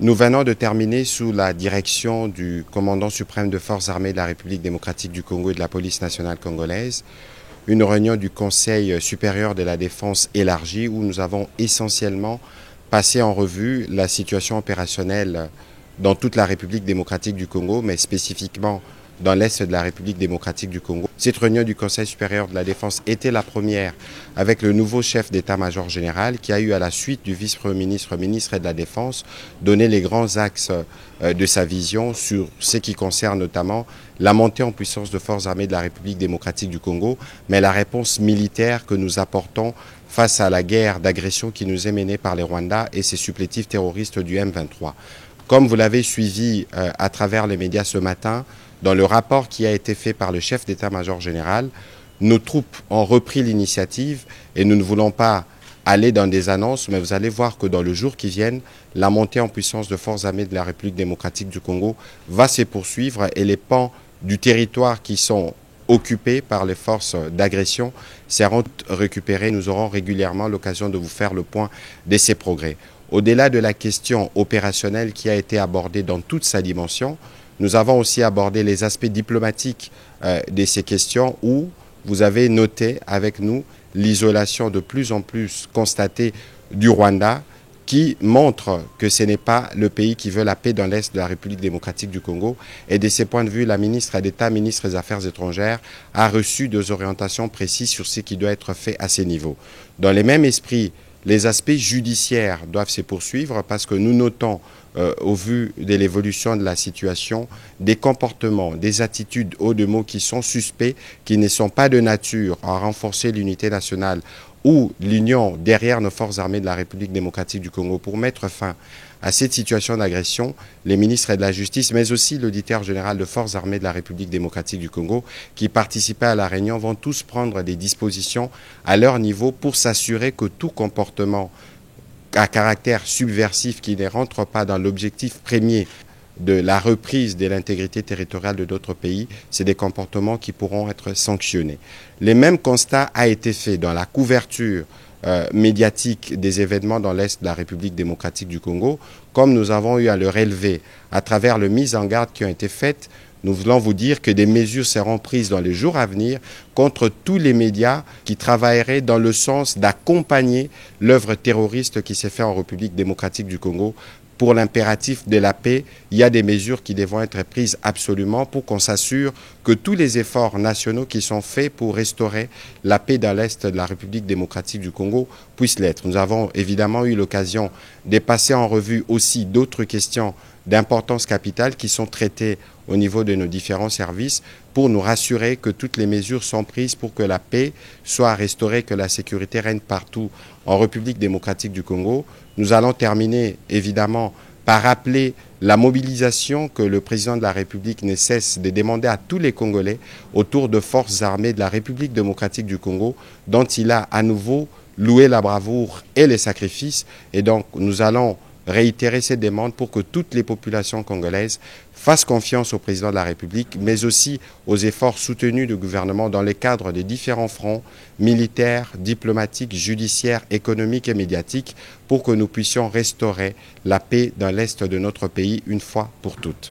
Nous venons de terminer sous la direction du commandant suprême de forces armées de la République démocratique du Congo et de la police nationale congolaise une réunion du Conseil supérieur de la défense élargie où nous avons essentiellement passé en revue la situation opérationnelle dans toute la République démocratique du Congo, mais spécifiquement dans l'Est de la République démocratique du Congo. Cette réunion du Conseil supérieur de la défense était la première avec le nouveau chef d'état-major général qui a eu à la suite du vice-premier ministre, ministre de la Défense, donné les grands axes de sa vision sur ce qui concerne notamment la montée en puissance de forces armées de la République démocratique du Congo, mais la réponse militaire que nous apportons face à la guerre d'agression qui nous est menée par les Rwandais et ses supplétifs terroristes du M23. Comme vous l'avez suivi à travers les médias ce matin, dans le rapport qui a été fait par le chef d'état-major général, nos troupes ont repris l'initiative et nous ne voulons pas aller dans des annonces, mais vous allez voir que dans le jour qui vient, la montée en puissance de forces armées de la République démocratique du Congo va se poursuivre et les pans du territoire qui sont occupés par les forces d'agression seront récupérés. Nous aurons régulièrement l'occasion de vous faire le point de ces progrès. Au-delà de la question opérationnelle qui a été abordée dans toute sa dimension, nous avons aussi abordé les aspects diplomatiques de ces questions où vous avez noté avec nous l'isolation de plus en plus constatée du Rwanda qui montre que ce n'est pas le pays qui veut la paix dans l'Est de la République démocratique du Congo. Et de ce point de vue, la ministre d'État, ministre des Affaires étrangères, a reçu des orientations précises sur ce qui doit être fait à ces niveaux. Dans le même esprit, les aspects judiciaires doivent se poursuivre parce que nous notons, au vu de l'évolution de la situation, des comportements, des attitudes, au de mots qui sont suspects, qui ne sont pas de nature à renforcer l'unité nationale ou l'union derrière nos forces armées de la République démocratique du Congo pour mettre fin à cette situation d'agression. Les ministres de la Justice, mais aussi l'auditeur général de forces armées de la République démocratique du Congo qui participaient à la réunion vont tous prendre des dispositions à leur niveau pour s'assurer que tout comportement à caractère subversif qui ne rentre pas dans l'objectif premier de la reprise de l'intégrité territoriale de d'autres pays, c'est des comportements qui pourront être sanctionnés. Le même constat a été fait dans la couverture médiatique des événements dans l'Est de la République démocratique du Congo, comme nous avons eu à le relever à travers les mises en garde qui ont été faites. Nous voulons vous dire que des mesures seront prises dans les jours à venir contre tous les médias qui travailleraient dans le sens d'accompagner l'œuvre terroriste qui s'est faite en République démocratique du Congo. Pour l'impératif de la paix, il y a des mesures qui devront être prises absolument pour qu'on s'assure que tous les efforts nationaux qui sont faits pour restaurer la paix dans l'Est de la République démocratique du Congo puissent l'être. Nous avons évidemment eu l'occasion de passer en revue aussi d'autres questions d'importance capitale qui sont traitées au niveau de nos différents services pour nous rassurer que toutes les mesures sont prises pour que la paix soit restaurée, que la sécurité règne partout en République démocratique du Congo. Nous allons terminer évidemment par rappeler la mobilisation que le président de la République ne cesse de demander à tous les Congolais autour de forces armées de la République démocratique du Congo dont il a à nouveau loué la bravoure et les sacrifices. Et donc nous allons réitérer ces demandes pour que toutes les populations congolaises fassent confiance au président de la République, mais aussi aux efforts soutenus du gouvernement dans le cadre des différents fronts militaires, diplomatiques, judiciaires, économiques et médiatiques pour que nous puissions restaurer la paix dans l'Est de notre pays une fois pour toutes.